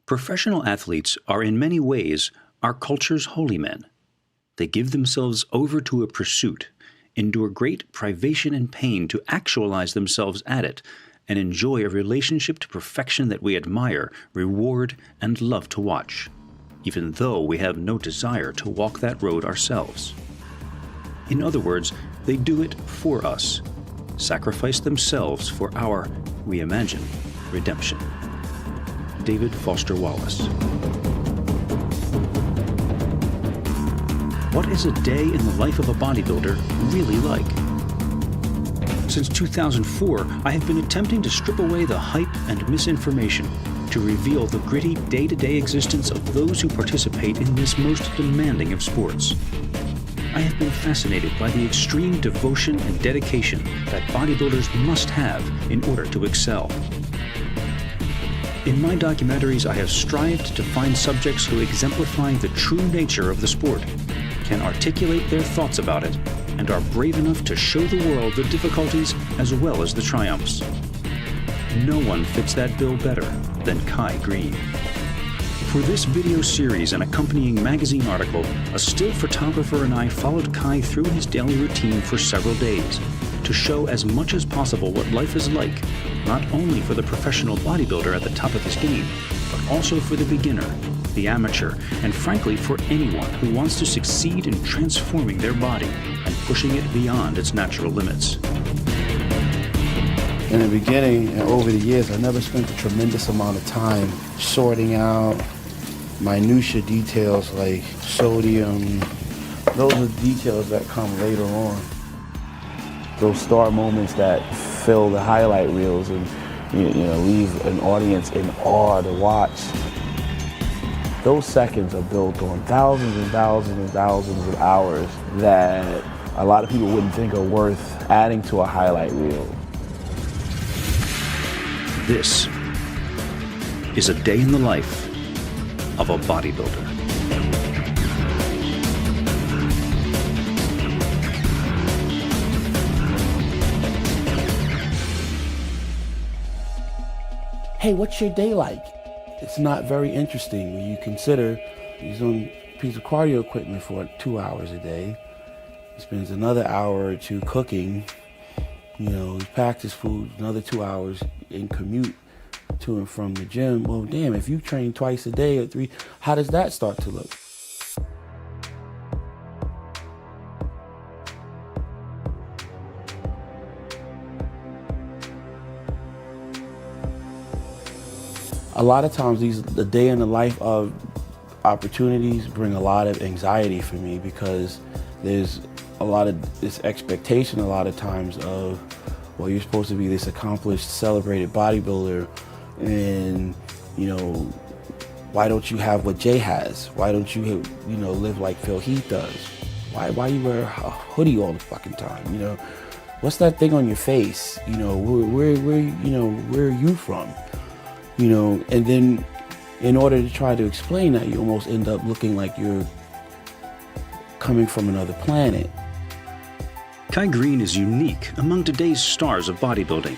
Professional athletes are in many ways our culture's holy men. They give themselves over to a pursuit, endure great privation and pain to actualize themselves at it, and enjoy a relationship to perfection that we admire, reward, and love to watch, even though we have no desire to walk that road ourselves. In other words, they do it for us, sacrifice themselves for our, we imagine, redemption. David Foster Wallace. What is a day in the life of a bodybuilder really like? Since 2004, I have been attempting to strip away the hype and misinformation to reveal the gritty day-to-day existence of those who participate in this most demanding of sports. I have been fascinated by the extreme devotion and dedication that bodybuilders must have in order to excel. In my documentaries, I have strived to find subjects who exemplify the true nature of the sport, can articulate their thoughts about it, and are brave enough to show the world the difficulties as well as the triumphs. No one fits that bill better than Kai Greene. For this video series and accompanying magazine article, a still photographer and I followed Kai through his daily routine for several days to show as much as possible what life is like, not only for the professional bodybuilder at the top of his game, but also for the beginner, the amateur, and frankly for anyone who wants to succeed in transforming their body and pushing it beyond its natural limits. In the beginning and over the years, I never spent a tremendous amount of time sorting out minutia details like sodium. Those are details that come later on. Those star moments that fill the highlight reels and leave an audience in awe to watch. Those seconds are built on thousands and thousands and thousands of hours that a lot of people wouldn't think are worth adding to a highlight reel. This is a day in the life of a bodybuilder. Hey, what's your day like? It's not very interesting when you consider he's on a piece of cardio equipment for 2 hours a day. He spends another hour or two cooking. He packs his food, another 2 hours in commute to and from the gym. Well, damn, if you train twice a day or 3, how does that start to look? A lot of times the day in the life of opportunities bring a lot of anxiety for me because there's a lot of this expectation a lot of times of, well, you're supposed to be this accomplished, celebrated bodybuilder, and why don't you have what Jay has? Why don't you live like Phil Heath does? Why you wear a hoodie all the fucking time? What's that thing on your face? Where are you from? And then in order to try to explain that, you almost end up looking like you're coming from another planet. Kai Greene is unique among today's stars of bodybuilding.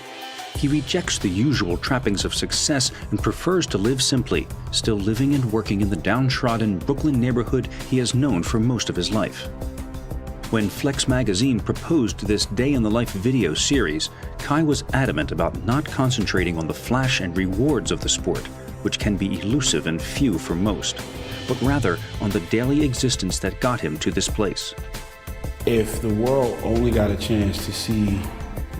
He rejects the usual trappings of success and prefers to live simply, still living and working in the downtrodden Brooklyn neighborhood he has known for most of his life. When Flex magazine proposed this Day in the Life video series, Kai was adamant about not concentrating on the flash and rewards of the sport, which can be elusive and few for most, but rather on the daily existence that got him to this place. If the world only got a chance to see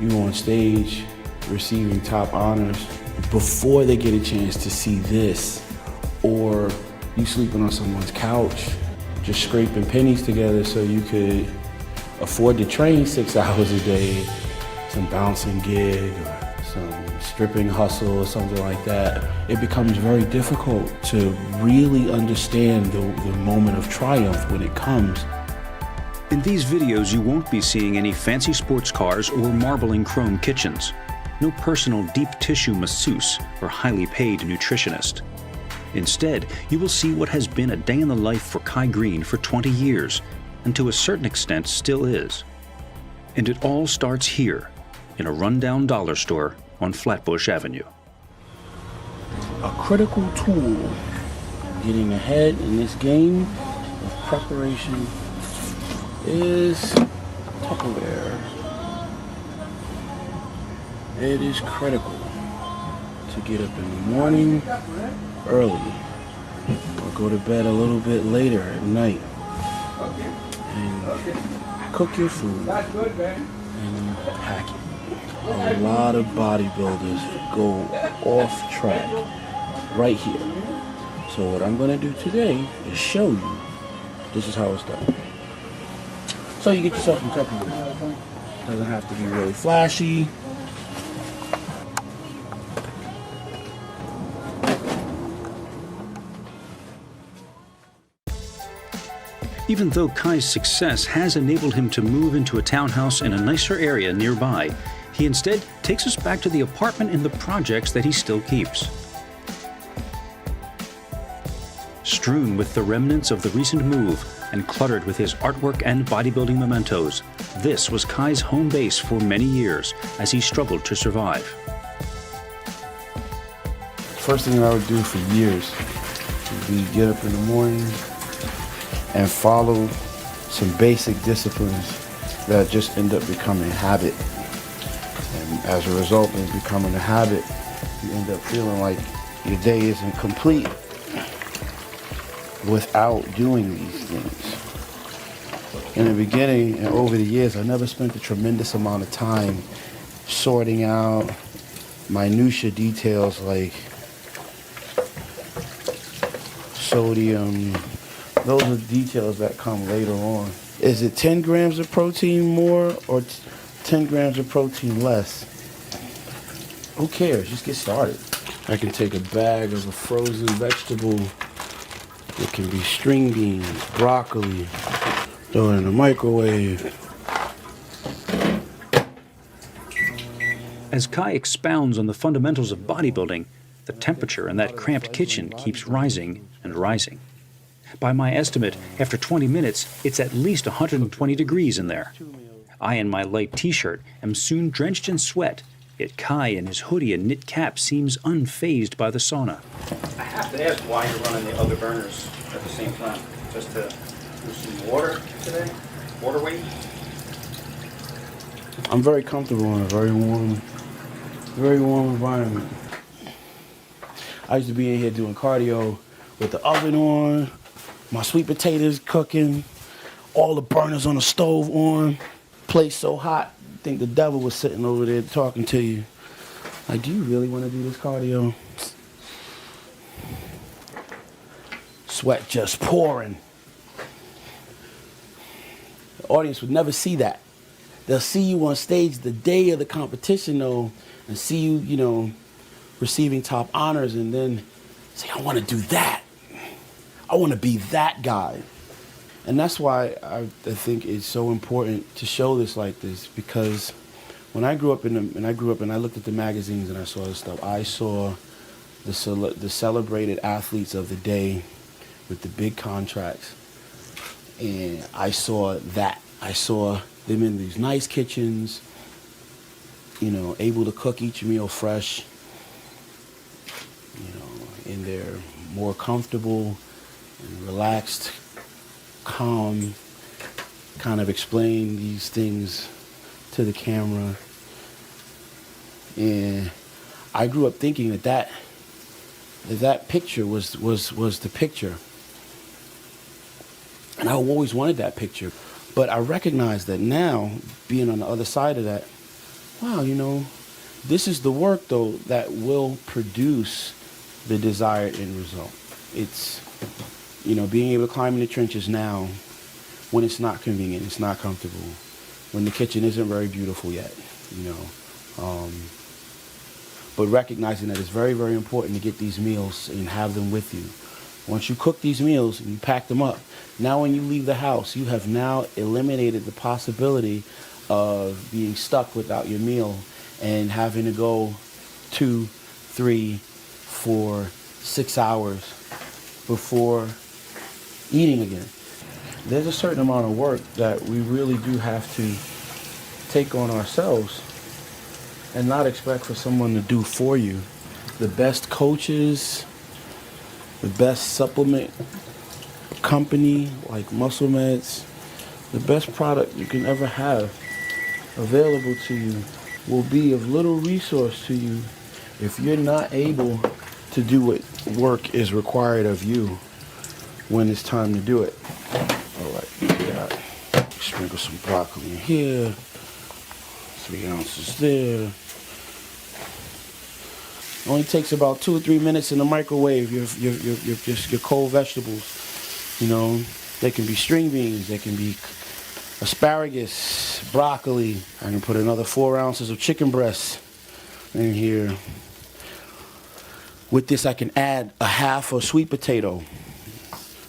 you on stage receiving top honors before they get a chance to see this, or you sleeping on someone's couch, just scraping pennies together so you could afford to train 6 hours a day, some bouncing gig or some stripping hustle or something like that, it becomes very difficult to really understand the moment of triumph when it comes. In these videos, you won't be seeing any fancy sports cars or marbling chrome kitchens. No personal deep tissue masseuse or highly paid nutritionist. Instead, you will see what has been a day in the life for Kai Greene for 20 years, and to a certain extent still is. And it all starts here, in a rundown dollar store on Flatbush Avenue. a critical tool getting ahead in this game of preparation is Tupperware. It is critical to get up in the morning early or go to bed a little bit later at night and cook your food and pack it. A lot of bodybuilders go off track right here. So what I'm going to do today is show you this is how it's done. So you get yourself some Tupperware. Doesn't have to be really flashy. Even though Kai's success has enabled him to move into a townhouse in a nicer area nearby, he instead takes us back to the apartment in the projects that he still keeps. Strewn with the remnants of the recent move and cluttered with his artwork and bodybuilding mementos, this was Kai's home base for many years as he struggled to survive. First thing I would do for years would be get up in the morning and follow some basic disciplines that just end up becoming habit. And as a result of becoming a habit, you end up feeling like your day isn't complete without doing these things. In the beginning and over the years, I never spent a tremendous amount of time sorting out minutia details like sodium. Those are details that come later on. Is it 10 grams of protein more or 10 grams of protein less? Who cares? Just get started. I can take a bag of a frozen vegetable. It can be string beans, broccoli, throw it in the microwave. As Kai expounds on the fundamentals of bodybuilding, the temperature in that cramped kitchen keeps rising and rising. By my estimate, after 20 minutes, it's at least 120 degrees in there. I, in my light t-shirt, am soon drenched in sweat, yet Kai in his hoodie and knit cap seems unfazed by the sauna. I have to ask why you're running the other burners at the same time. Just to do some water today? Water weight? I'm very comfortable in a very warm environment. I used to be in here doing cardio with the oven on, my sweet potatoes cooking, all the burners on the stove on, place so hot, I think the devil was sitting over there talking to you. Like, do you really want to do this cardio? Sweat just pouring. The audience would never see that. They'll see you on stage the day of the competition, though, and see you, receiving top honors, and then say, I want to do that. I want to be that guy. And that's why I think it's so important to show this like this, because when I grew up and I looked at the magazines and I saw this stuff, I saw the celebrated athletes of the day with the big contracts. And I saw that. I saw them in these nice kitchens, able to cook each meal fresh, in their more comfortable and relaxed, calm, kind of explain these things to the camera. And I grew up thinking that picture was the picture. And I always wanted that picture. But I recognize that now, being on the other side of that, wow, this is the work, though, that will produce the desired end result. It's, being able to climb in the trenches now when it's not convenient, it's not comfortable, when the kitchen isn't very beautiful yet, but recognizing that it's very, very important to get these meals and have them with you. Once you cook these meals and you pack them up, now when you leave the house, you have now eliminated the possibility of being stuck without your meal and having to go 2, 3, 4, 6 hours before eating again. There's a certain amount of work that we really do have to take on ourselves and not expect for someone to do for you. the best coaches, the best supplement company like Muscle Meds, the best product you can ever have available to you will be of little resource to you if you're not able to do what work is required of you when it's time to do it. All right, we got, sprinkle some broccoli in here, 3 ounces there. Only takes about 2 or 3 minutes in the microwave. Your cold vegetables, you know, they can be string beans, they can be asparagus, broccoli. I can put another 4 ounces of chicken breast in here. With this, I can add a half a sweet potato.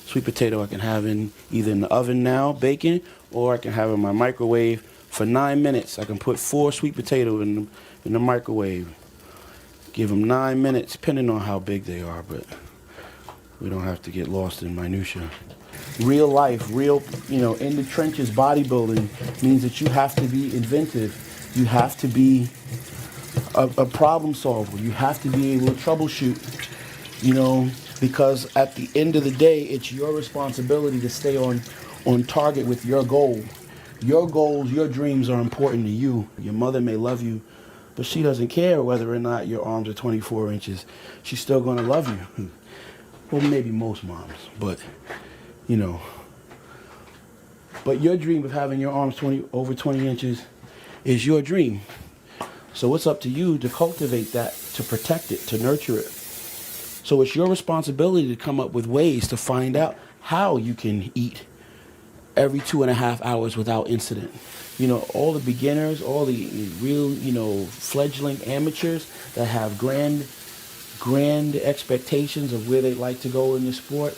Sweet potato I can have either in the oven now, baking, or I can have in my microwave for 9 minutes. I can put 4 sweet potatoes in the microwave. Give them 9 minutes, depending on how big they are, but we don't have to get lost in minutia. Real life, in the trenches bodybuilding means that you have to be inventive. You have to be a problem solver. You have to be able to troubleshoot, because at the end of the day, it's your responsibility to stay on target with your goal. Your goals, your dreams are important to you. Your mother may love you, but she doesn't care whether or not your arms are 24 inches. She's still going to love you. Well, maybe most moms, but, But your dream of having your arms over 20 inches is your dream. So it's up to you to cultivate that, to protect it, to nurture it. So it's your responsibility to come up with ways to find out how you can eat every 2.5 hours without incident. All the beginners, all the real, fledgling amateurs that have grand expectations of where they'd like to go in the sport,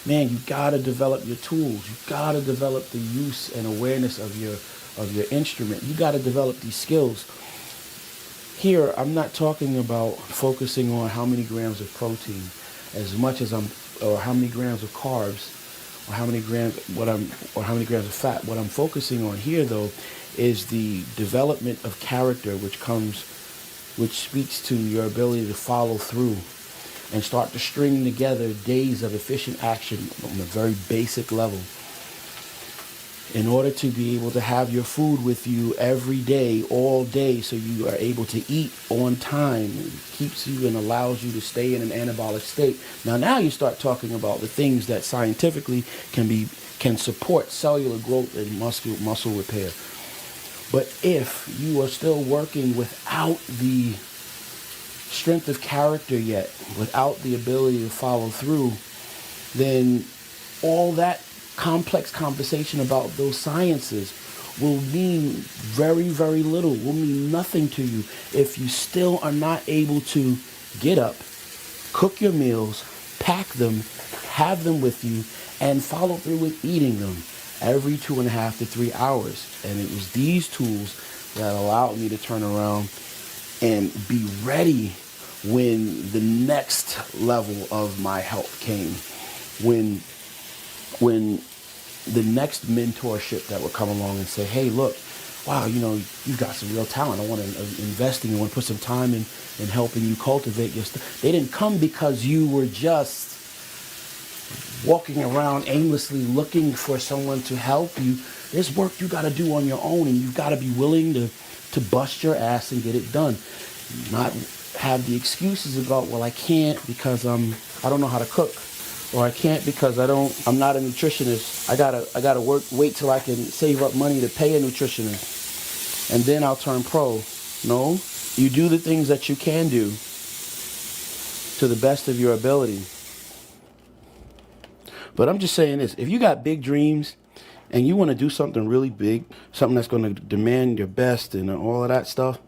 man, you gotta develop your tools. You gotta develop the use and awareness of your instrument. You gotta develop these skills. Here, I'm not talking about focusing on how many grams of protein as much as or how many grams of carbs, or how many grams of fat. What I'm focusing on here, though, is the development of character, which speaks to your ability to follow through and start to string together days of efficient action on a very basic level in order to be able to have your food with you every day, all day, so you are able to eat on time. It keeps you and allows you to stay in an anabolic state. Now you start talking about the things that scientifically can support cellular growth and muscle repair. But if you are still working without the strength of character yet, without the ability to follow through, then all that complex conversation about those sciences will mean very, very little, will mean nothing to you if you still are not able to get up, cook your meals, pack them, have them with you, and follow through with eating them every 2.5 to 3 hours. And it was these tools that allowed me to turn around and be ready when the next level of my health came, when the next mentorship that would come along and say, hey, look, wow, you've got some real talent. I want to invest in you. I want to put some time in helping you cultivate your stuff. They didn't come because you were just walking around aimlessly looking for someone to help you. There's work you got to do on your own, and you've got to be willing to bust your ass and get it done. Not have the excuses about, well, I can't because I don't know how to cook, or I can't because I'm not a nutritionist. I gotta wait till I can save up money to pay a nutritionist, and then I'll turn pro. No, you do the things that you can do to the best of your ability. But I'm just saying this: if you got big dreams and you want to do something really big, something that's going to demand your best and all of that stuff,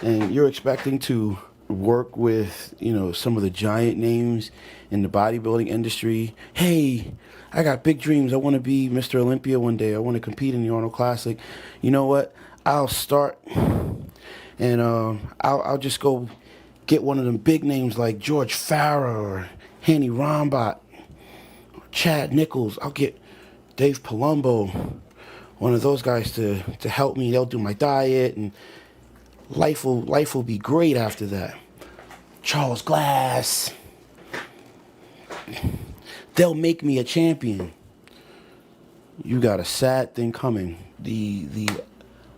and you're expecting to work with, some of the giant names in the bodybuilding industry. Hey, I got big dreams. I want to be Mr. Olympia one day. I want to compete in the Arnold Classic. You know what? I'll start and I'll just go get one of them big names like George Farah or Hanny Rombot, or Chad Nichols. I'll get Dave Palumbo, one of those guys to help me. They'll do my diet, and life will be great after that. Charles Glass. They'll make me a champion. You got a sad thing coming. The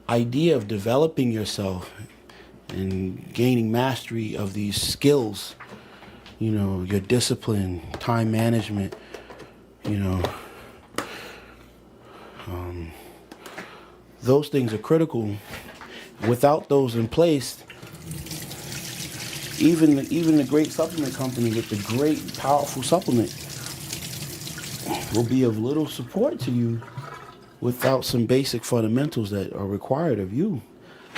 idea of developing yourself and gaining mastery of these skills, you know, your discipline, time management, you know, those things are critical. Without those in place, even the great supplement company with the great, powerful supplement will be of little support to you without some basic fundamentals that are required of you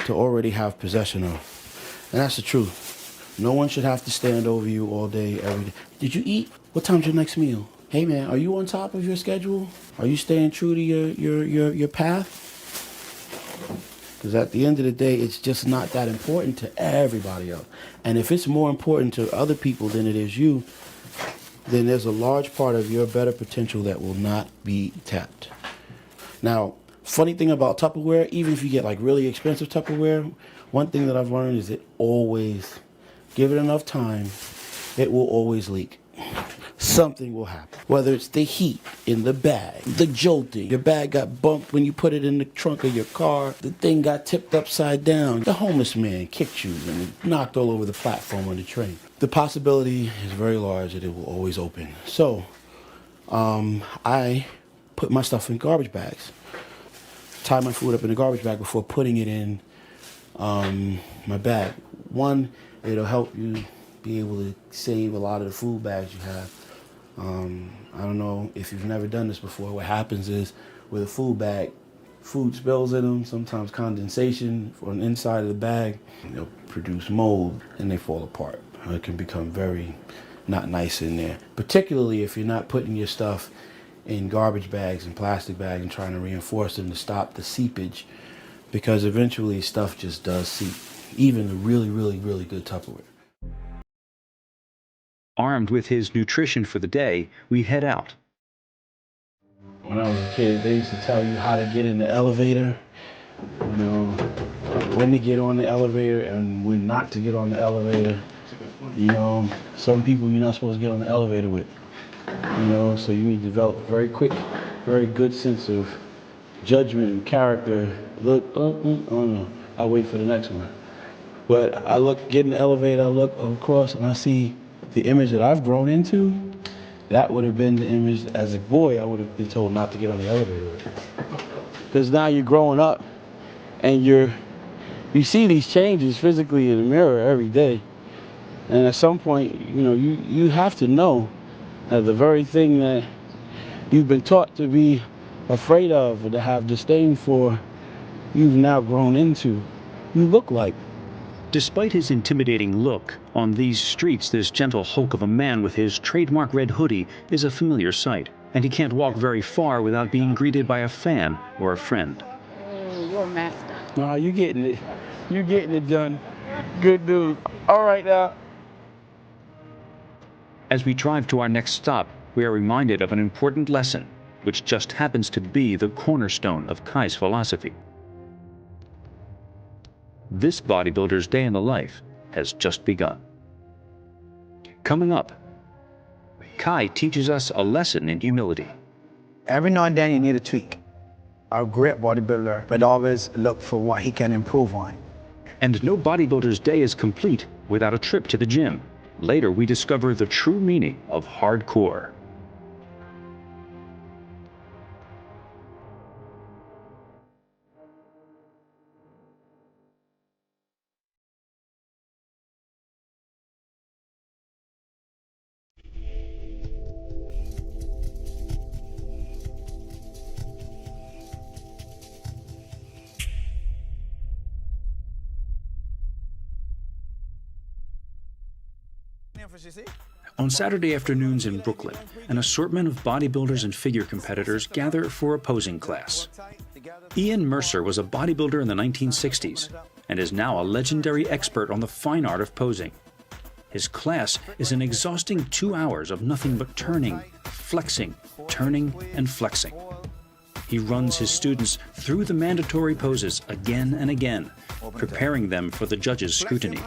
to already have possession of. And that's the truth. No one should have to stand over you all day, every day. Did you eat? What time's your next meal? Hey man, are you on top of your schedule? Are you staying true to your path? Because at the end of the day, it's just not that important to everybody else. And if it's more important to other people than it is you, then there's a large part of your better potential that will not be tapped. Now, funny thing about Tupperware, even if you get like really expensive Tupperware, one thing that I've learned is it always, give it enough time, it will always leak. Something will happen. Whether it's the heat in the bag, the jolting, your bag got bumped when you put it in the trunk of your car, the thing got tipped upside down, the homeless man kicked you and knocked all over the platform on the train. The possibility is very large that it will always open. So, I put my stuff in garbage bags. Tie my food up in a garbage bag before putting it in my bag. One, it'll help you be able to save a lot of the food bags you have. I don't know if you've never done this before. What happens is with a food bag, food spills in them, sometimes condensation on the inside of the bag. They'll produce mold and they fall apart. It can become very not nice in there, particularly if you're not putting your stuff in garbage bags and plastic bags and trying to reinforce them to stop the seepage, because eventually stuff just does seep, even the really, really, really good Tupperware. Armed with his nutrition for the day, we head out. When I was a kid, they used to tell you how to get in the elevator, you know, when to get on the elevator and when not to get on the elevator. You know, some people you're not supposed to get on the elevator with, you know, so you need to develop a very quick, very good sense of judgment and character. Look, oh no, I'll wait for the next one. But I get in the elevator, I look across and I see the image that I've grown into. That would have been the image as a boy I would have been told not to get on the elevator with. Because now you're growing up and you see these changes physically in the mirror every day. And at some point, you know, you have to know that the very thing that you've been taught to be afraid of or to have disdain for, you've now grown into. You look like. Despite his intimidating look, on these streets this gentle hulk of a man with his trademark red hoodie is a familiar sight, and he can't walk very far without being greeted by a fan or a friend. Oh, you're a master. No, you're getting it. You're getting it done. Good dude. All right now. As we drive to our next stop, we are reminded of an important lesson, which just happens to be the cornerstone of Kai's philosophy. This bodybuilder's day in the life has just begun. Coming up, Kai teaches us a lesson in humility. Every now and then you need a tweak. A great bodybuilder would always look for what he can improve on. And no bodybuilder's day is complete without a trip to the gym. Later, we discover the true meaning of hardcore. On Saturday afternoons in Brooklyn, an assortment of bodybuilders and figure competitors gather for a posing class. Ian Mercer was a bodybuilder in the 1960s and is now a legendary expert on the fine art of posing. His class is an exhausting 2 hours of nothing but turning, flexing, turning, and flexing. He runs his students through the mandatory poses again and again, preparing them for the judges' scrutiny.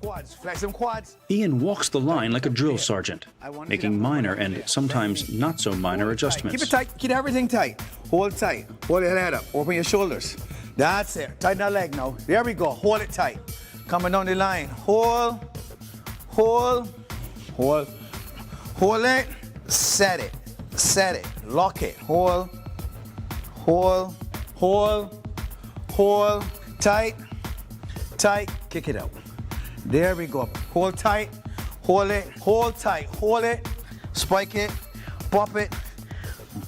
quads. Flex them quads. Ian walks the line like a drill sergeant, making minor and sometimes not so minor adjustments. Keep it tight. Keep everything tight. Hold tight. Hold your head up. Open your shoulders. That's it. Tighten that leg now. There we go. Hold it tight. Coming down the line. Hold. Hold. Hold. Hold it. Set it. Set it. Lock it. Hold. Hold. Hold. Hold. Tight. Tight. Kick it out. There we go. Hold tight. Hold it. Hold tight. Hold it. Spike it. Pop it.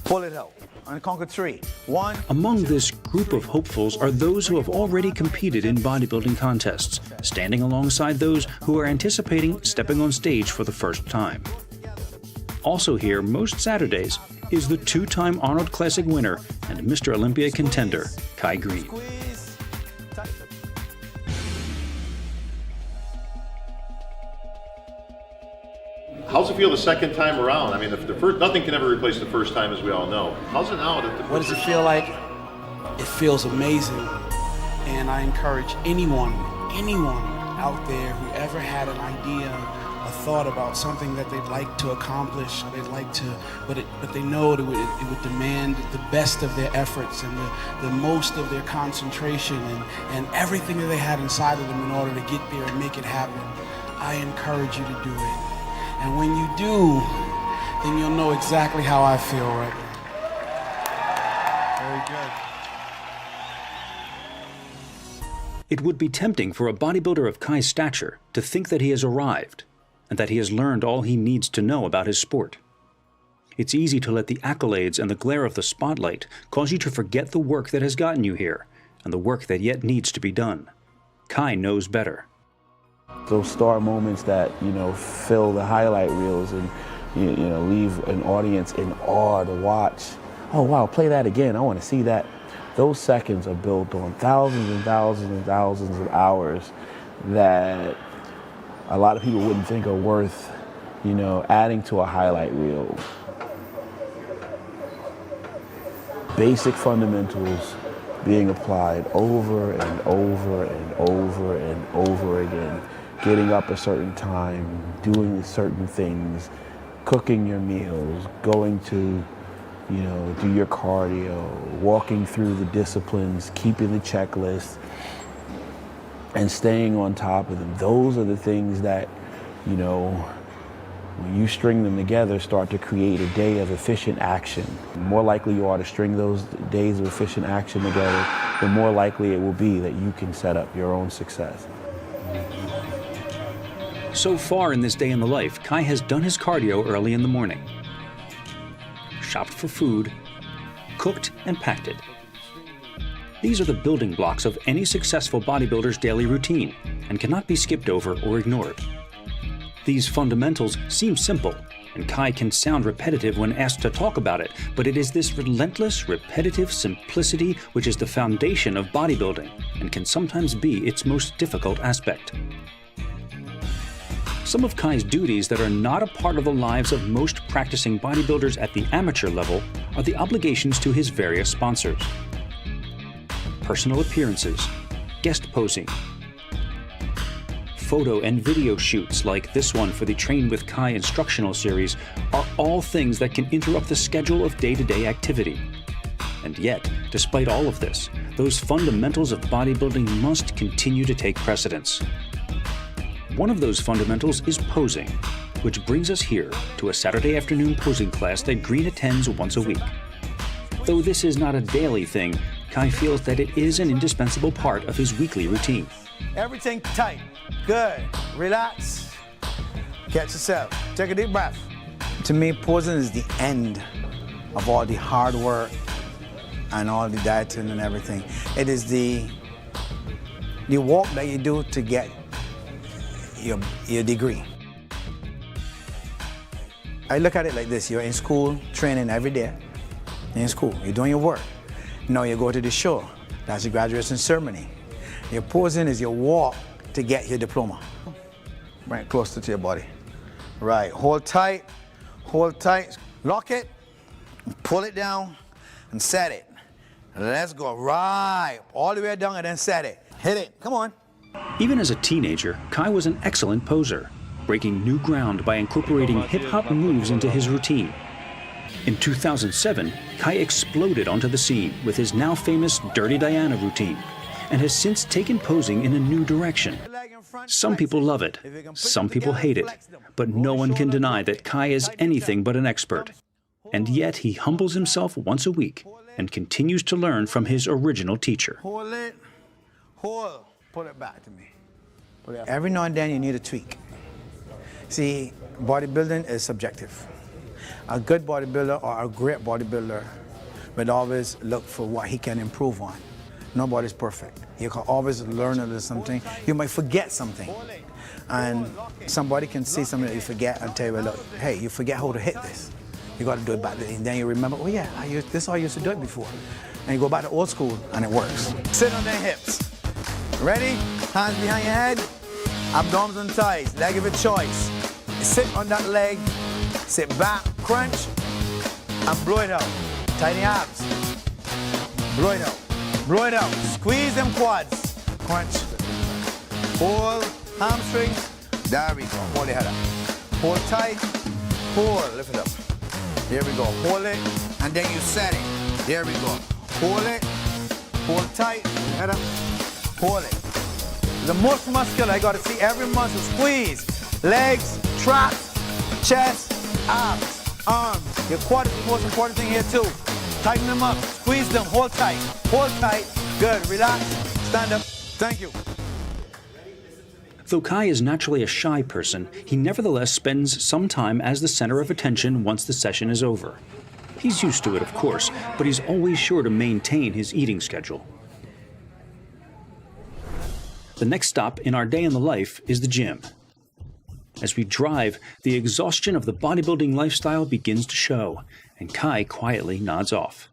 Pull it out. On conquer 3. 1. Among this group of hopefuls are those who have already competed in bodybuilding contests, standing alongside those who are anticipating stepping on stage for the first time. Also here most Saturdays is the 2-time Arnold Classic winner and Mr. Olympia contender, Kai Greene. Squeeze. Tight. How's it feel the second time around? I mean, the first, nothing can ever replace the first time, as we all know. How's it now? What does it feel like? It feels amazing. And I encourage anyone out there who ever had an idea, a thought about something that they'd like to accomplish, or they'd like to, but they know it would demand the best of their efforts and the most of their concentration and everything that they had inside of them in order to get there and make it happen. I encourage you to do it. And when you do, then you'll know exactly how I feel right now. Very good. It would be tempting for a bodybuilder of Kai's stature to think that he has arrived and that he has learned all he needs to know about his sport. It's easy to let the accolades and the glare of the spotlight cause you to forget the work that has gotten you here and the work that yet needs to be done. Kai knows better. Those star moments that, fill the highlight reels and, leave an audience in awe to watch. Oh, wow, play that again. I want to see that. Those seconds are built on thousands and thousands and thousands of hours that a lot of people wouldn't think are worth, adding to a highlight reel. Basic fundamentals being applied over and over and over and over again. Getting up a certain time, doing certain things, cooking your meals, going to, do your cardio, walking through the disciplines, keeping the checklist, and staying on top of them. Those are the things that, when you string them together, start to create a day of efficient action. The more likely you are to string those days of efficient action together, the more likely it will be that you can set up your own success. So far in this day in the life, Kai has done his cardio early in the morning, shopped for food, cooked and packed it. These are the building blocks of any successful bodybuilder's daily routine and cannot be skipped over or ignored. These fundamentals seem simple, and Kai can sound repetitive when asked to talk about it, but it is this relentless, repetitive simplicity which is the foundation of bodybuilding and can sometimes be its most difficult aspect. Some of Kai's duties that are not a part of the lives of most practicing bodybuilders at the amateur level are the obligations to his various sponsors. Personal appearances, guest posing, photo and video shoots like this one for the Train with Kai instructional series are all things that can interrupt the schedule of day-to-day activity. And yet, despite all of this, those fundamentals of bodybuilding must continue to take precedence. One of those fundamentals is posing, which brings us here to a Saturday afternoon posing class that Greene attends once a week. Though this is not a daily thing, Kai feels that it is an indispensable part of his weekly routine. Everything tight. Good. Relax. Catch yourself. Take a deep breath. To me, posing is the end of all the hard work and all the dieting and everything. It is the walk that you do to get your degree. I look at it like this. You're in school, training every day. You're in school, you're doing your work. Now you go to the show. That's your graduation ceremony. Your posing is your walk to get your diploma. Bring it closer to your body. Right, hold tight, lock it, pull it down, and set it. Let's go, right, all the way down and then set it. Hit it, come on. Even as a teenager, Kai was an excellent poser, breaking new ground by incorporating hip-hop moves into his routine. In 2007, Kai exploded onto the scene with his now famous Dirty Diana routine, and has since taken posing in a new direction. Some people love it, some people hate it, but no one can deny that Kai is anything but an expert. And yet he humbles himself once a week and continues to learn from his original teacher. Hold it, hold, pull it back to me. Every now and then you need a tweak. See, bodybuilding is subjective. A good bodybuilder or a great bodybuilder would always look for what he can improve on. Nobody's perfect. You can always learn a little something. You might forget something. And somebody can see something that you forget and tell you, well, look, hey, you forget how to hit this. You got to do it back then. And then you remember, oh yeah, this is how I used to do it before. And you go back to old school and it works. Sit on their hips. Ready? Hands behind your head. Abdominals and thighs. Leg of your choice. Sit on that leg. Sit back, crunch, and blow it out. Tiny abs. Blow it out. Blow it out. Squeeze them quads. Crunch. Hold hamstrings. There we go. Hold the head up. Hold tight. Hold. Lift it up. There we go. Hold it. And then you set it. There we go. Hold it. Hold tight. Head up. Hold it. The most muscular. I got to see every muscle. Squeeze. Legs, traps, chest, abs, arms. Your quad is the most important thing here too. Tighten them up. Squeeze them. Hold tight. Hold tight. Good. Relax. Stand up. Thank you. Though Kai is naturally a shy person, he nevertheless spends some time as the center of attention once the session is over. He's used to it, of course, but he's always sure to maintain his eating schedule. The next stop in our day in the life is the gym. As we drive, the exhaustion of the bodybuilding lifestyle begins to show, and Kai quietly nods off.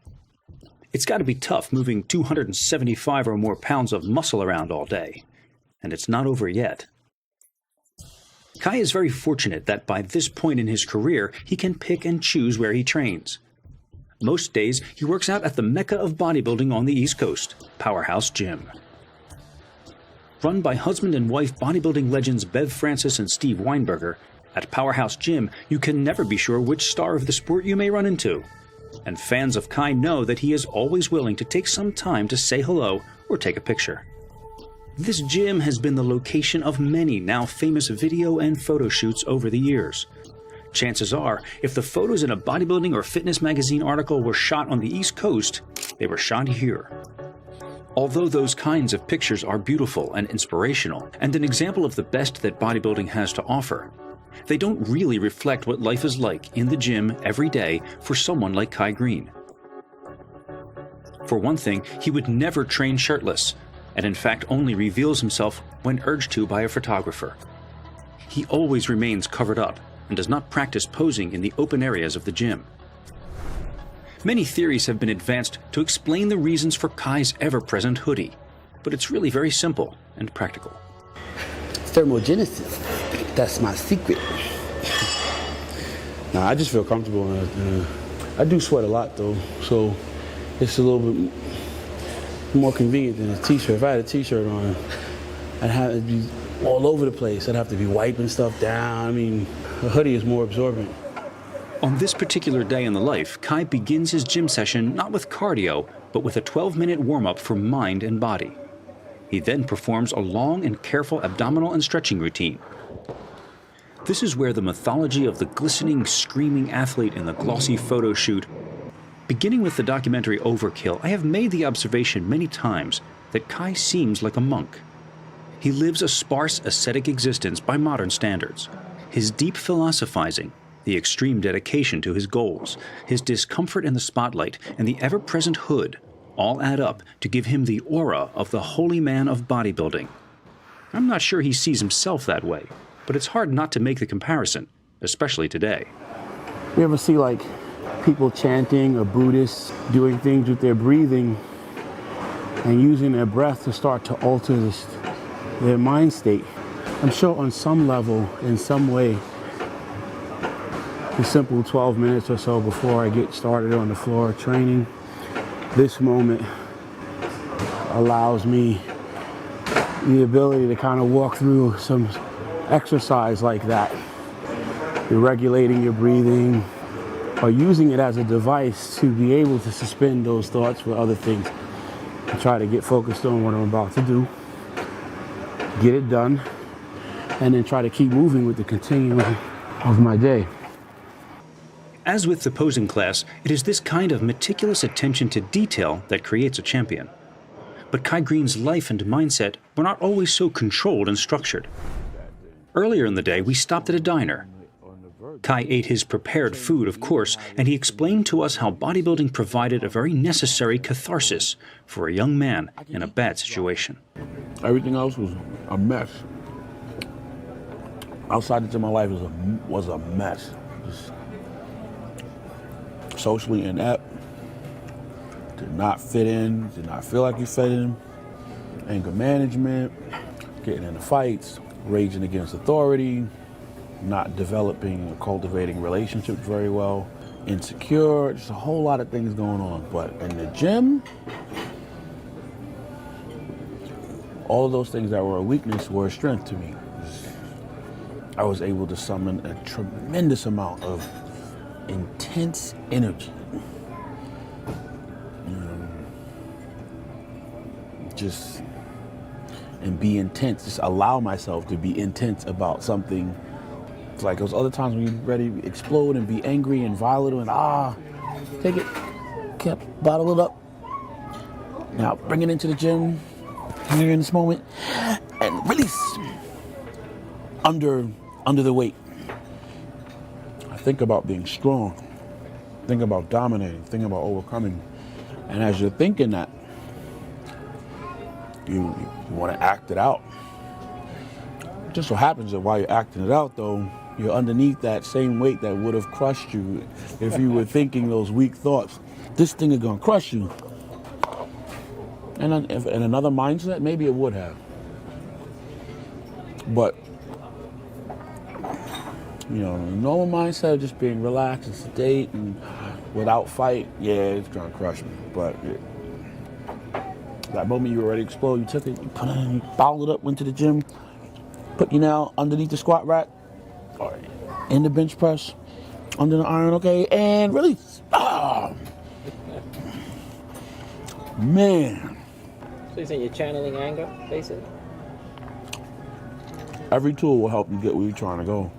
It's got to be tough moving 275 or more pounds of muscle around all day. And it's not over yet. Kai is very fortunate that by this point in his career, he can pick and choose where he trains. Most days, he works out at the mecca of bodybuilding on the East Coast, Powerhouse Gym. Run by husband and wife bodybuilding legends Bev Francis and Steve Weinberger, at Powerhouse Gym, you can never be sure which star of the sport you may run into. And fans of Kai know that he is always willing to take some time to say hello or take a picture. This gym has been the location of many now famous video and photo shoots over the years. Chances are, if the photos in a bodybuilding or fitness magazine article were shot on the East Coast, they were shot here. Although those kinds of pictures are beautiful and inspirational, and an example of the best that bodybuilding has to offer, they don't really reflect what life is like in the gym every day for someone like Kai Greene. For one thing, he would never train shirtless, and in fact only reveals himself when urged to by a photographer. He always remains covered up and does not practice posing in the open areas of the gym. Many theories have been advanced to explain the reasons for Kai's ever-present hoodie, but it's really very simple and practical. Thermogenesis, that's my secret. Nah, I just feel comfortable. I do sweat a lot though, so it's a little bit more convenient than a t-shirt. If I had a t-shirt on, I'd have to be all over the place. I'd have to be wiping stuff down. I mean, a hoodie is more absorbent. On this particular day in the life, Kai begins his gym session not with cardio, but with a 12-minute warm-up for mind and body. He then performs a long and careful abdominal and stretching routine. This is where the mythology of the glistening, screaming athlete in the glossy photo shoot. Beginning with the documentary Overkill, I have made the observation many times that Kai seems like a monk. He lives a sparse, ascetic existence by modern standards. His deep philosophizing, the extreme dedication to his goals, his discomfort in the spotlight, and the ever-present hood all add up to give him the aura of the holy man of bodybuilding. I'm not sure he sees himself that way, but it's hard not to make the comparison, especially today. You ever see like people chanting or Buddhists doing things with their breathing and using their breath to start to alter their mind state? I'm sure on some level, in some way, the simple 12 minutes or so before I get started on the floor training, this moment allows me the ability to kind of walk through some exercise like that. You're regulating your breathing or using it as a device to be able to suspend those thoughts for other things and try to get focused on what I'm about to do, get it done, and then try to keep moving with the continuum of my day. As with the posing class, it is this kind of meticulous attention to detail that creates a champion. But Kai Greene's life and mindset were not always so controlled and structured. Earlier in the day, we stopped at a diner. Kai ate his prepared food, of course, and he explained to us how bodybuilding provided a very necessary catharsis for a young man in a bad situation. Everything else was a mess. Outside into my life was a mess. Just socially inept, did not fit in, did not feel like you fit in. Anger management, getting into fights, raging against authority, not developing or cultivating relationships very well, insecure, just a whole lot of things going on. But in the gym, all of those things that were a weakness were a strength to me. I was able to summon a tremendous amount of intense energy. Just, and be intense, just allow myself to be intense about something. It's like those other times when you're ready to explode and be angry and violent and take it, kept bottle it up. Now bring it into the gym, here in this moment, and release under the weight. I think about being strong, think about dominating, think about overcoming. And as you're thinking that, you want to act it out. It just so happens that while you're acting it out, though, you're underneath that same weight that would have crushed you if you were thinking those weak thoughts. This thing is going to crush you. And if in another mindset, maybe it would have. But, normal mindset of just being relaxed and sedate and without fight, yeah, it's going to crush me. But that moment you were ready to explode, you took it, you put it in, you bottled it up, went to the gym, put you now underneath the squat rack, or in the bench press, under the iron, okay, and release. Oh, man. So you're saying you're channeling anger, basically? Every tool will help you get where you're trying to go.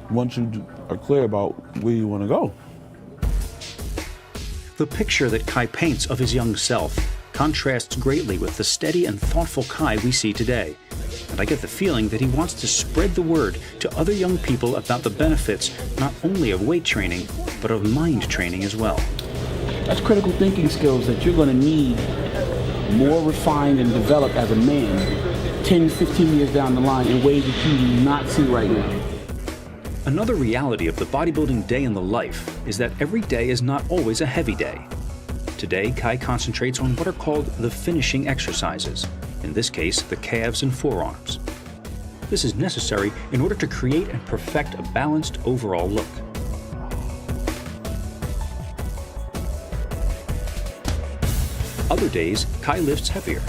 Once you are clear about where you want to go. The picture that Kai paints of his young self contrasts greatly with the steady and thoughtful Kai we see today. And I get the feeling that he wants to spread the word to other young people about the benefits not only of weight training, but of mind training as well. That's critical thinking skills that you're going to need more refined and developed as a man 10, 15 years down the line in ways that you do not see right now. Another reality of the bodybuilding day in the life is that every day is not always a heavy day. Today, Kai concentrates on what are called the finishing exercises, in this case, the calves and forearms. This is necessary in order to create and perfect a balanced overall look. Other days, Kai lifts heavier.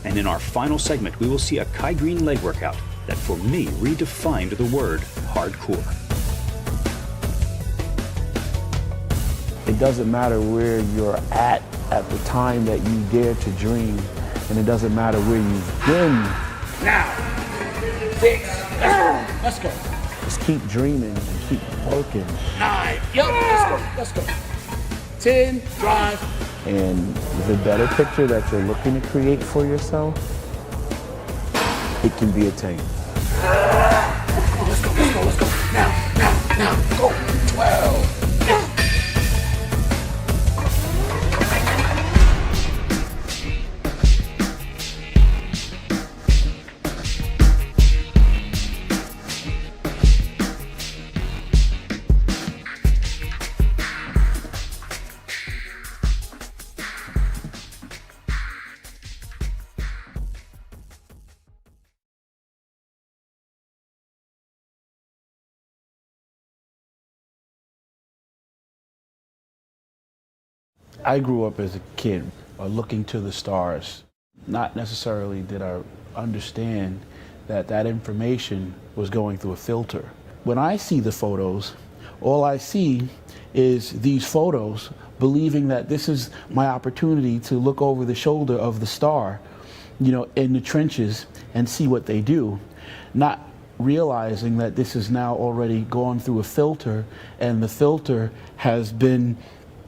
And in our final segment, we will see a Kai Greene leg workout that for me redefined the word hardcore. It doesn't matter where you're at the time that you dare to dream, and it doesn't matter where you've been. Now, 6, let's go. Just keep dreaming and keep working. 9, let's go. 10, drive. And the better picture that you're looking to create for yourself, it can be attained. Let's go. Now, go. 12. I grew up as a kid looking to the stars. Not necessarily did I understand that that information was going through a filter. When I see the photos, all I see is these photos, believing that this is my opportunity to look over the shoulder of the star, in the trenches and see what they do, not realizing that this is now already gone through a filter, and the filter has been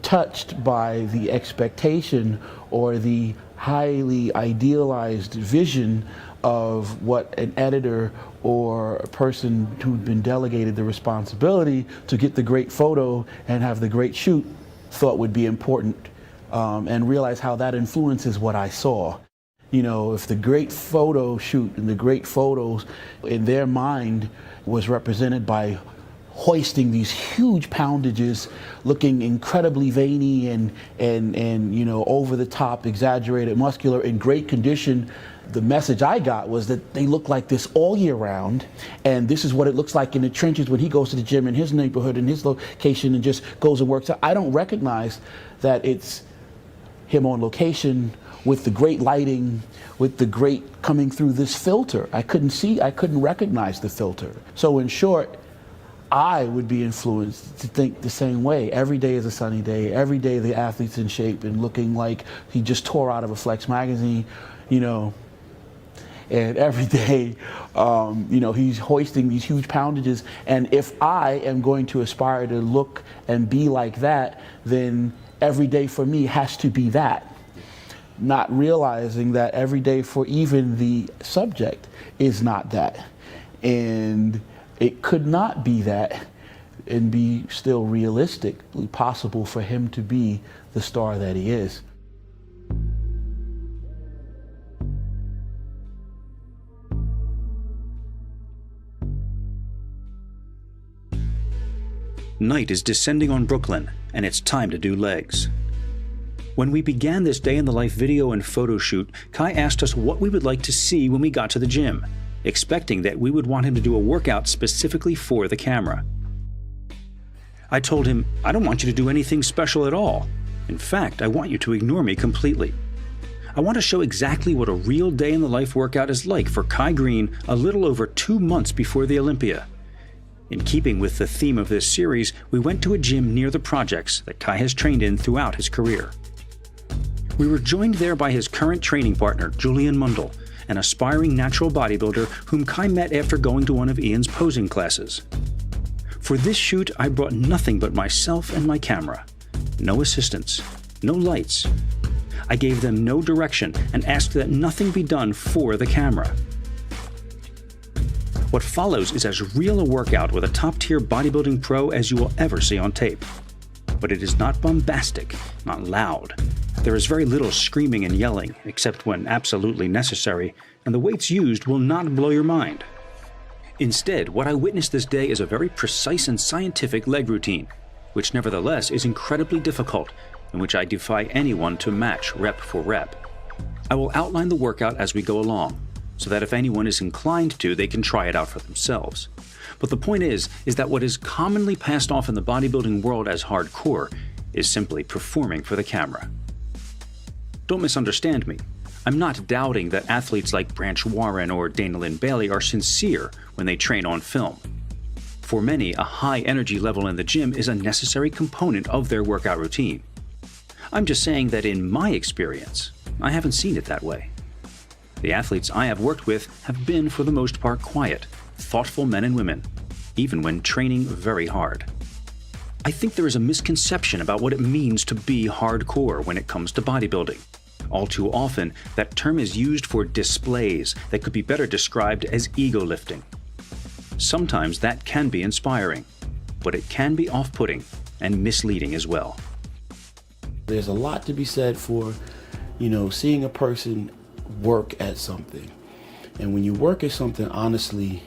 touched by the expectation or the highly idealized vision of what an editor or a person who'd been delegated the responsibility to get the great photo and have the great shoot thought would be important, and realize how that influences what I saw. If the great photo shoot and the great photos in their mind was represented by hoisting these huge poundages, looking incredibly veiny and over the top, exaggerated, muscular, in great condition, the message I got was that they look like this all year round, and this is what it looks like in the trenches when he goes to the gym in his neighborhood, in his location, and just goes and works out. I don't recognize that it's him on location with the great lighting, with the great coming through this filter. I couldn't recognize the filter. So in short, I would be influenced to think the same way. Every day is a sunny day. Every day the athlete's in shape and looking like he just tore out of a Flex magazine, and every day, he's hoisting these huge poundages. And if I am going to aspire to look and be like that, then every day for me has to be that. Not realizing that every day for even the subject is not that. And it could not be that and be still realistically possible for him to be the star that he is. Night is descending on Brooklyn, and it's time to do legs. When we began this day in the life video and photo shoot, Kai asked us what we would like to see when we got to the gym, expecting that we would want him to do a workout specifically for the camera. I told him, I don't want you to do anything special at all. In fact, I want you to ignore me completely. I want to show exactly what a real day in the life workout is like for Kai Greene a little over 2 months before the Olympia. In keeping with the theme of this series, we went to a gym near the projects that Kai has trained in throughout his career. We were joined there by his current training partner, Julian Mundell, an aspiring natural bodybuilder whom Kai met after going to one of Ian's posing classes. For this shoot, I brought nothing but myself and my camera. No assistants, no lights. I gave them no direction and asked that nothing be done for the camera. What follows is as real a workout with a top-tier bodybuilding pro as you will ever see on tape. But it is not bombastic, not loud. There is very little screaming and yelling, except when absolutely necessary, and the weights used will not blow your mind. Instead, what I witnessed this day is a very precise and scientific leg routine, which nevertheless is incredibly difficult, and which I defy anyone to match rep for rep. I will outline the workout as we go along, so that if anyone is inclined to, they can try it out for themselves. But the point is that what is commonly passed off in the bodybuilding world as hardcore is simply performing for the camera. Don't misunderstand me. I'm not doubting that athletes like Branch Warren or Dana Lynn Bailey are sincere when they train on film. For many, a high energy level in the gym is a necessary component of their workout routine. I'm just saying that in my experience, I haven't seen it that way. The athletes I have worked with have been, for the most part, quiet, thoughtful men and women, even when training very hard. I think there is a misconception about what it means to be hardcore when it comes to bodybuilding. All too often, that term is used for displays that could be better described as ego lifting. Sometimes that can be inspiring, but it can be off-putting and misleading as well. There's a lot to be said for, seeing a person work at something. And when you work at something honestly,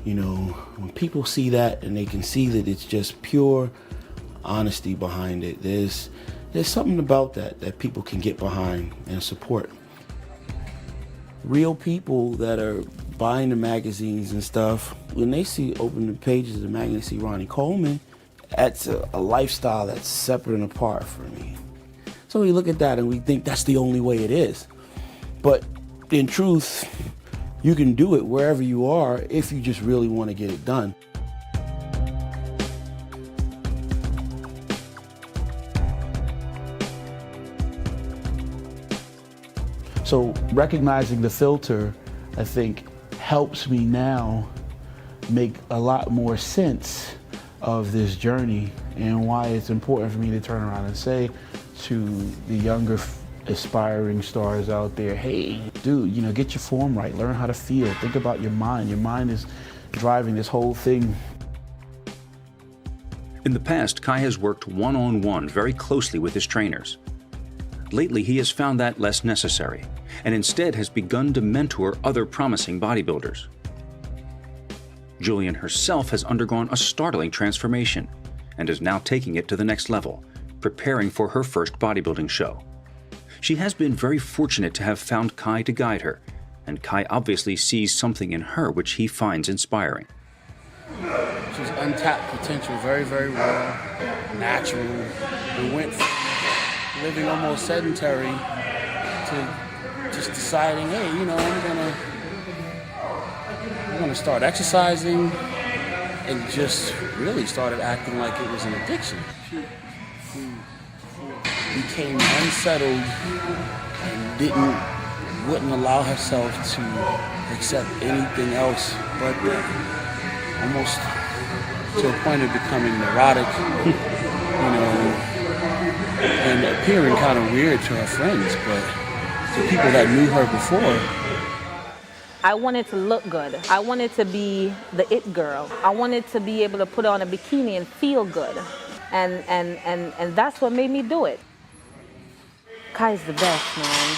when people see that and they can see that it's just pure honesty behind it, there's something about that people can get behind and support. Real people that are buying the magazines and stuff, when they open the pages of the magazine and see Ronnie Coleman, that's a lifestyle that's separate and apart from me. So we look at that and we think that's the only way it is. But in truth, you can do it wherever you are if you just really want to get it done. So recognizing the filter, I think, helps me now make a lot more sense of this journey and why it's important for me to turn around and say to the younger aspiring stars out there, hey, dude, you know, get your form right, learn how to feel, think about your mind. Your mind is driving this whole thing. In the past, Kai has worked one-on-one very closely with his trainers. Lately, he has found that less necessary, and instead has begun to mentor other promising bodybuilders. Julian herself has undergone a startling transformation and is now taking it to the next level, preparing for her first bodybuilding show. She has been very fortunate to have found Kai to guide her, and Kai obviously sees something in her which he finds inspiring. She's untapped potential very, very well, natural. We went from living almost sedentary to just deciding, hey, you know, I'm gonna start exercising, and just really started acting like it was an addiction. She became unsettled and wouldn't allow herself to accept anything else but that. Almost to a point of becoming neurotic, you know, and appearing kind of weird to her friends, but to people that knew her before. I wanted to look good. I wanted to be the it girl. I wanted to be able to put on a bikini and feel good. And that's what made me do it. Kai's the best, man.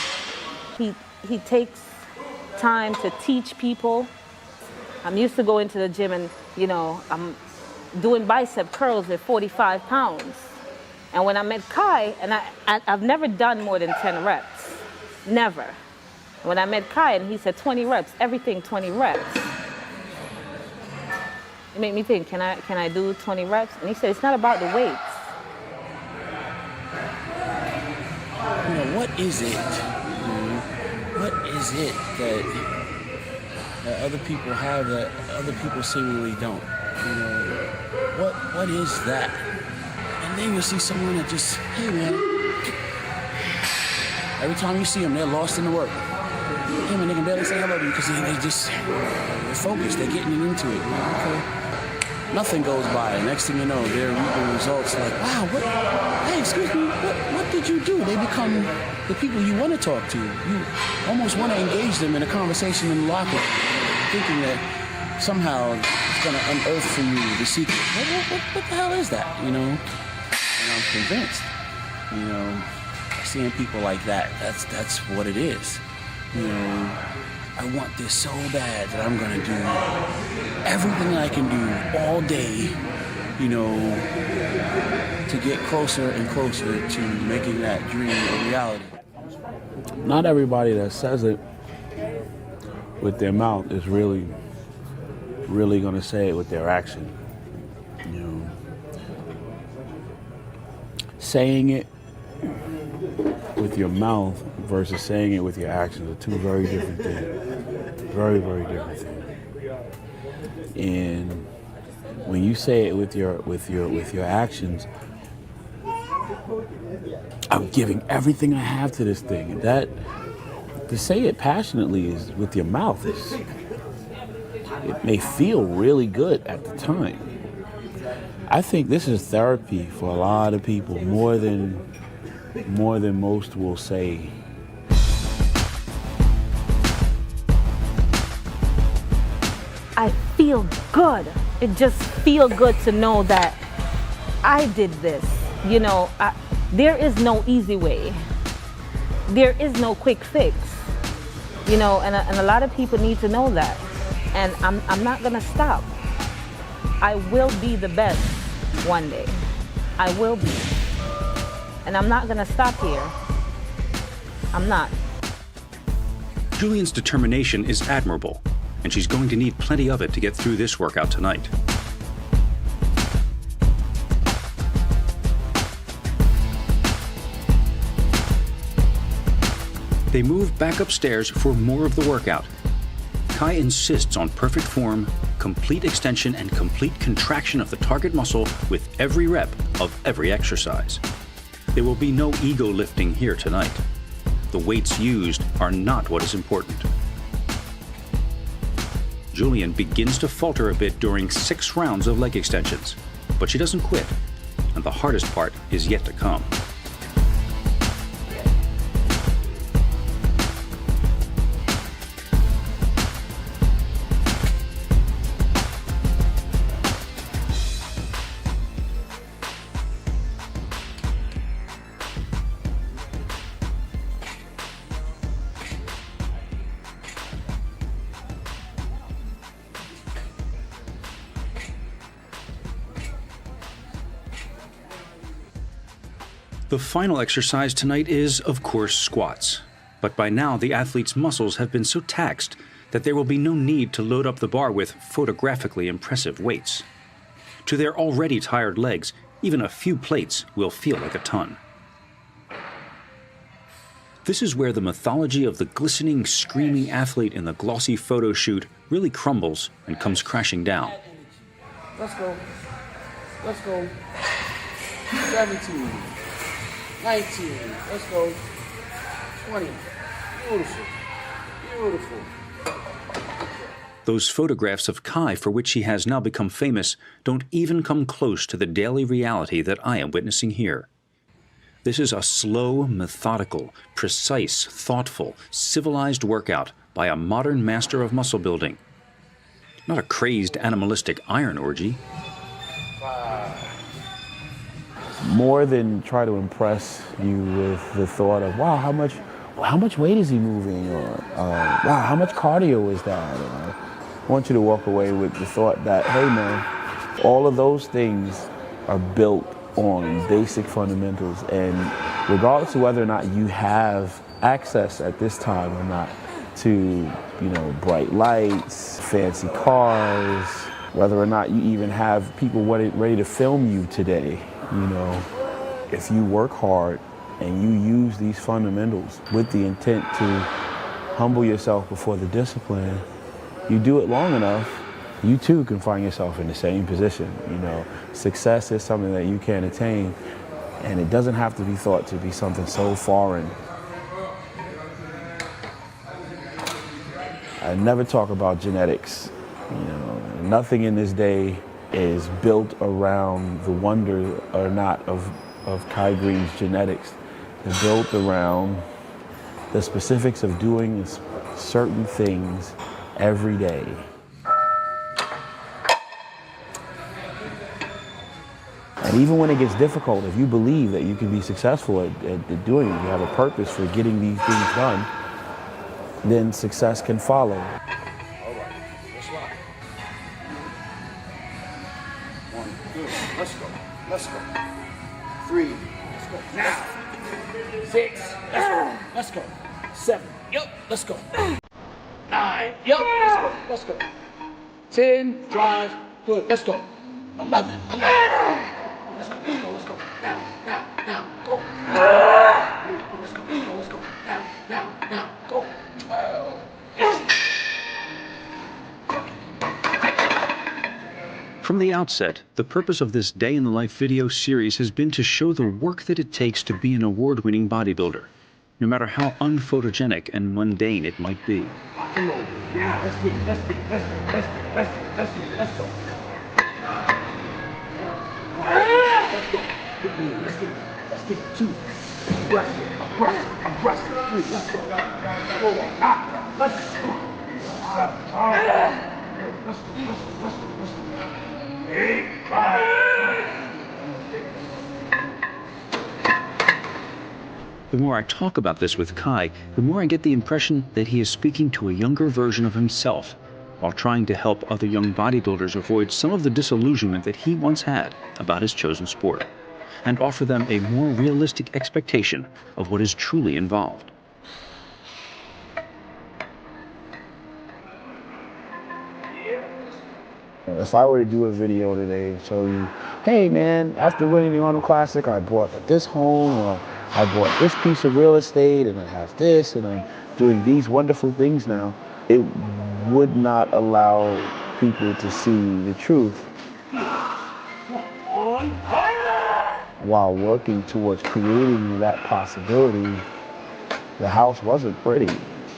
He takes time to teach people. I'm used to going to the gym and, you know, I'm doing bicep curls with 45 pounds. And when I met Kai, and I've never done more than 10 reps. Never. When I met Kai and he said 20 reps, everything 20 reps. It made me think, can I do 20 reps? And he said, it's not about the weights. You know, what is it? What is it that other people have that other people seemingly don't? You know, what is that? And then you see someone that just, hey man, every time you see them, they're lost in the work. Hey man, they can barely say hello to you because they're focused, they're getting into it. Okay. Nothing goes by. Next thing you know, they're reaping results like, wow, hey, excuse me, what did you do? They become the people you want to talk to. You almost want to engage them in a conversation in the locker, thinking that somehow it's going to unearth for you the secret. What the hell is that, you know? And I'm convinced, you know, seeing people like that, that's what it is. You know, I want this so bad that I'm going to do everything I can do all day, you know, to get closer and closer to making that dream a reality. Not everybody that says it with their mouth is really going to say it with their action. You know, saying it with your mouth versus saying it with your actions are two very different things. Very, very different things. And when you say it with your actions, I'm giving everything I have to this thing. That to say it passionately is with your mouth it may feel really good at the time. I think this is therapy for a lot of people, more than most will say. I feel good. It just feels good to know that I did this. You know, there is no easy way. There is no quick fix. You know, and a lot of people need to know that. And I'm not gonna stop. I will be the best one day. I will be. And I'm not gonna stop here. I'm not. Julian's determination is admirable, and she's going to need plenty of it to get through this workout tonight. They move back upstairs for more of the workout. Kai insists on perfect form, complete extension, and complete contraction of the target muscle with every rep of every exercise. There will be no ego lifting here tonight. The weights used are not what is important. Julian begins to falter a bit during 6 rounds of leg extensions, but she doesn't quit, and the hardest part is yet to come. The final exercise tonight is, of course, squats. But by now, the athlete's muscles have been so taxed that there will be no need to load up the bar with photographically impressive weights. To their already tired legs, even a few plates will feel like a ton. This is where the mythology of the glistening, screaming athlete in the glossy photo shoot really crumbles and comes crashing down. Let's go. Let's go. 17. 19, let's go. 20, beautiful, beautiful. Those photographs of Kai, for which he has now become famous, don't even come close to the daily reality that I am witnessing here. This is a slow, methodical, precise, thoughtful, civilized workout by a modern master of muscle building. Not a crazed, animalistic iron orgy. More than try to impress you with the thought of, wow, how much weight is he moving? Or, wow, how much cardio is that? Or, I want you to walk away with the thought that, hey man, all of those things are built on basic fundamentals. And regardless of whether or not you have access at this time or not to, bright lights, fancy cars, whether or not you even have people ready to film you today, if you work hard and you use these fundamentals with the intent to humble yourself before the discipline, you do it long enough, you too can find yourself in the same position. Success is something that you can attain, and it doesn't have to be thought to be something so foreign. I never talk about genetics. Nothing in this day is built around the wonder or not of Kai Greene's genetics. They're built around the specifics of doing certain things every day. And even when it gets difficult, if you believe that you can be successful at doing it, you have a purpose for getting these things done, then success can follow. Let's go. 3, let's go. Now. 6, let's go. 7, yep, let's go. 9, yep, let's go. 10, drive, good, let's go. 11, let's go, let's go. Now, go. Let's go, now, go. 12. From the outset, the purpose of this Day in the Life video series has been to show the work that it takes to be an award-winning bodybuilder, no matter how unphotogenic and mundane it might be. Come on, now, let's go. Let's go. Let's get 2. I'm brushing. 3, let's go. Hold on. Let's go. Let's go. 8, 5. The more I talk about this with Kai, the more I get the impression that he is speaking to a younger version of himself, while trying to help other young bodybuilders avoid some of the disillusionment that he once had about his chosen sport, and offer them a more realistic expectation of what is truly involved. If I were to do a video today and show you, hey man, after winning the Arnold Classic, I bought this home, or I bought this piece of real estate, and I have this, and I'm doing these wonderful things now, it would not allow people to see the truth while working towards creating that possibility. The house wasn't pretty,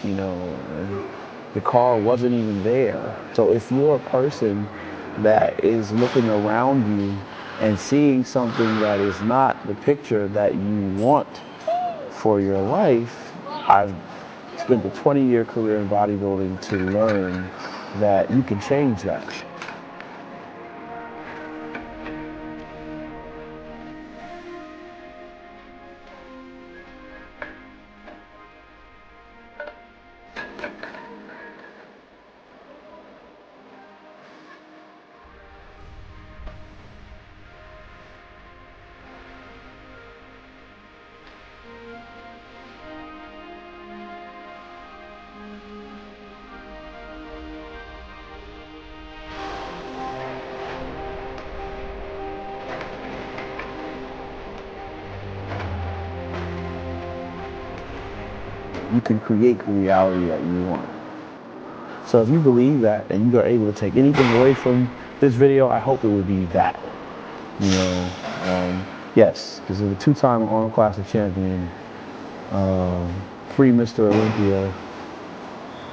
you know, and the car wasn't even there. So if you're a person that is looking around you and seeing something that is not the picture that you want for your life, I've spent a 20-year career in bodybuilding to learn that you can change that. You can create the reality that you want. So if you believe that and you are able to take anything away from this video, I hope it would be that. You know, yes, because of a 2-time Arnold Classic champion, 3 Mr. Olympia,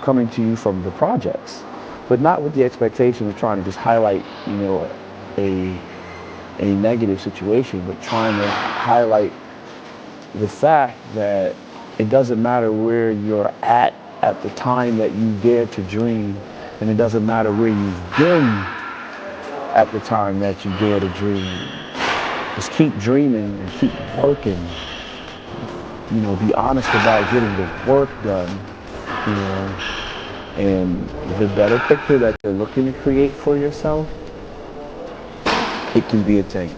coming to you from the projects, but not with the expectation of trying to just highlight, you know, a negative situation, but trying to highlight the fact that it doesn't matter where you're at the time that you dare to dream, and it doesn't matter where you've been at the time that you dare to dream. Just keep dreaming and keep working. You know, be honest about getting the work done, you know, and the better picture that you're looking to create for yourself, it can be attained.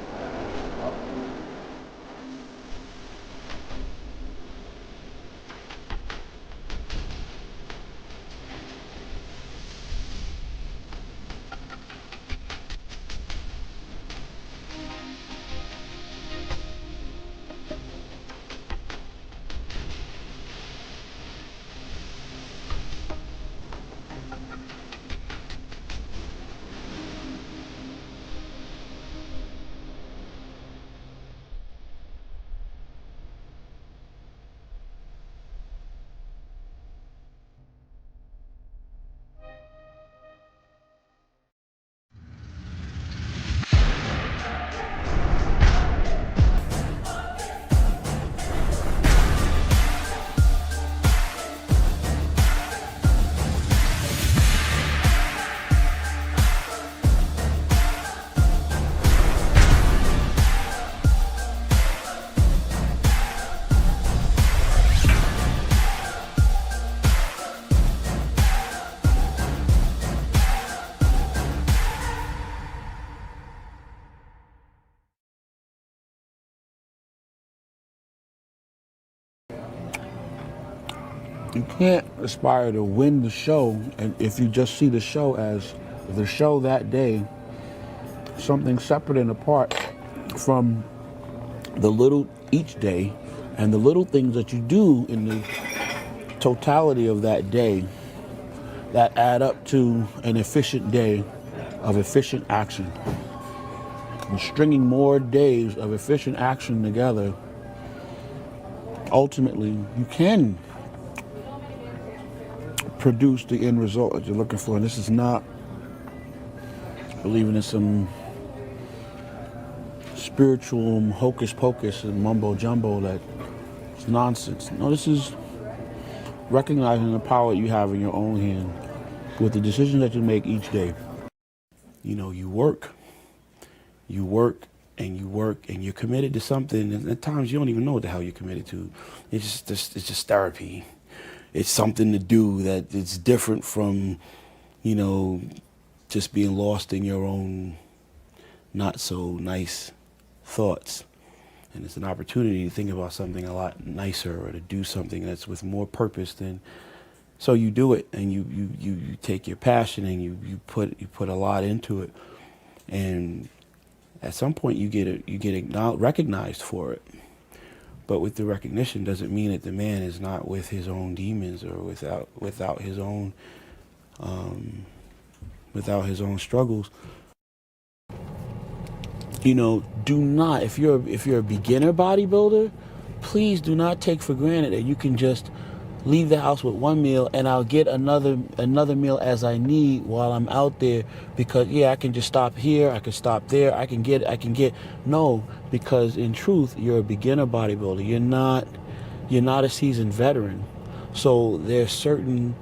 You can't aspire to win the show, and if you just see the show as the show that day, something separate and apart from the little each day and the little things that you do in the totality of that day that add up to an efficient day of efficient action. And stringing more days of efficient action together, ultimately you can produce the end result that you're looking for. And this is not believing in some spiritual hocus pocus and mumbo jumbo that it's nonsense. No, this is recognizing the power you have in your own hand with the decisions that you make each day. You know, you work and you're committed to something, and at times you don't even know what the hell you're committed to. It's just therapy. It's something to do that it's different from, you know, just being lost in your own not so nice thoughts. And it's an opportunity to think about something a lot nicer or to do something that's with more purpose than. So you do it, and you take your passion and you put a lot into it, and at some point you get recognized for it. But with the recognition doesn't mean that the man is not with his own demons or without his own without his own struggles. You know, do not, if you're a beginner bodybuilder, please do not take for granted that you can just leave the house with one meal and I'll get another meal as I need while I'm out there, because I can just stop here, I can stop there, I can get. No, because in truth, you're a beginner bodybuilder. You're not a seasoned veteran. So there's certain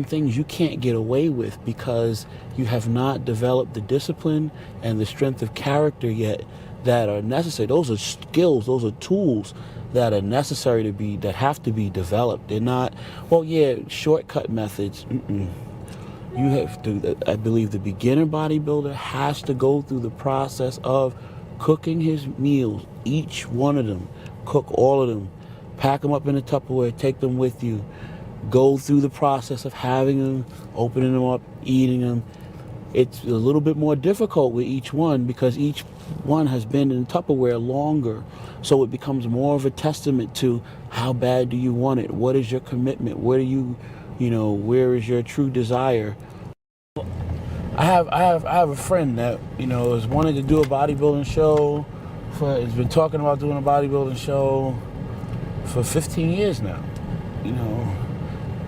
things you can't get away with because you have not developed the discipline and the strength of character yet that are necessary. Those are skills, those are tools that are necessary that have to be developed. They're not, shortcut methods. You have to, I believe the beginner bodybuilder has to go through the process of cooking his meals, each one of them, cook all of them, pack them up in a Tupperware, take them with you, go through the process of having them, opening them up, eating them. It's a little bit more difficult with each one because each one has been in Tupperware longer. So it becomes more of a testament to how bad do you want it? What is your commitment? Where is your true desire? I have a friend that, has wanted to do a bodybuilding show has been talking about doing a bodybuilding show for 15 years now,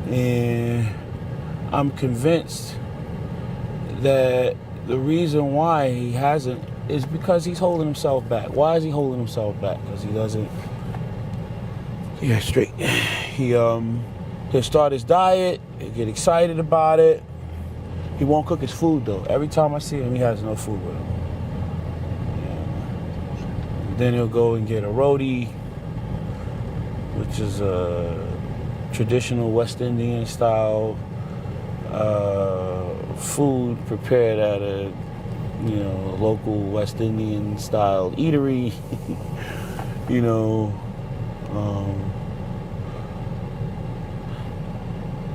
and I'm convinced that the reason why he hasn't is because he's holding himself back. Why is he holding himself back? Because he doesn't, he'll start his diet, he'll get excited about it. He won't cook his food though. Every time I see him, he has no food with him. Then he'll go and get a roti, which is a traditional West Indian style food prepared at a local West Indian style eatery.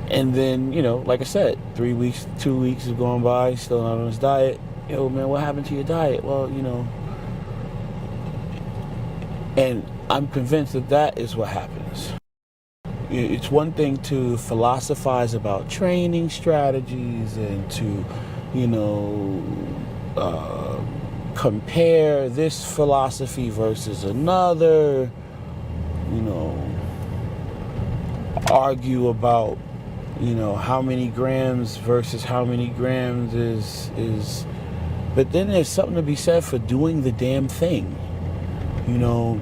And then, like I said, 3 weeks, 2 weeks is going by, he's still not on his diet. Yo, man, what happened to your diet? Well, and I'm convinced that is what happens. It's one thing to philosophize about training strategies and to, compare this philosophy versus another, argue about, how many grams versus how many grams is, but then there's something to be said for doing the damn thing.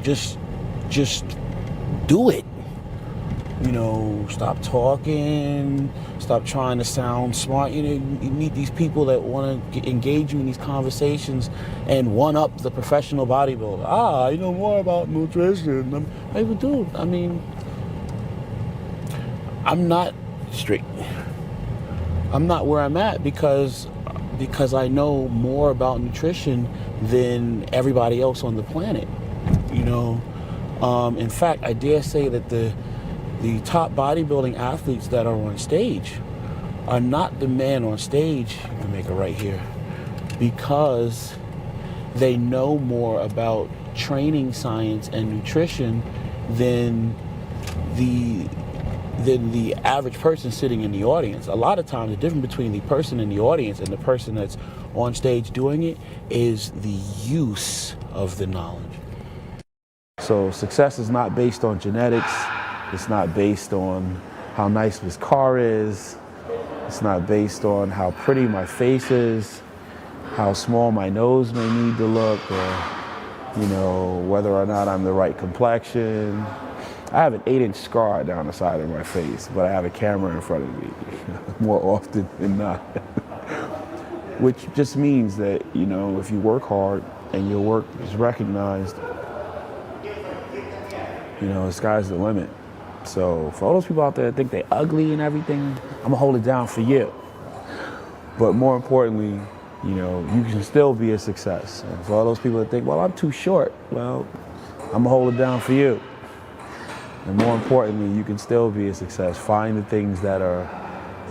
Just do it. Stop talking, stop trying to sound smart. You meet these people that want to engage you in these conversations and one up the professional bodybuilder. I know more about nutrition. I'm not straight. I'm not where I'm at because I know more about nutrition than everybody else on the planet. In fact, I dare say that the top bodybuilding athletes that are on stage are not the man on stage, you can make it right here, because they know more about training science and nutrition than the average person sitting in the audience. A lot of times the difference between the person in the audience and the person that's on stage doing it is the use of the knowledge. So success is not based on genetics. It's not based on how nice this car is. It's not based on how pretty my face is, how small my nose may need to look, or, whether or not I'm the right complexion. I have an 8-inch scar down the side of my face, but I have a camera in front of me more often than not. Which just means that, if you work hard and your work is recognized, the sky's the limit. So for all those people out there that think they're ugly and everything, I'm gonna hold it down for you. But more importantly, you can still be a success. And for all those people that think, well, I'm too short, well, I'm gonna hold it down for you. And more importantly, you can still be a success. Find the things that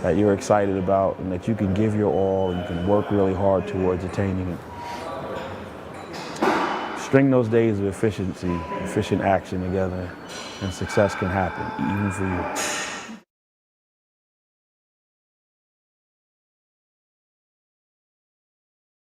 you're excited about and that you can give your all and you can work really hard towards attaining it. String those days of efficient action together and success can happen, even for you.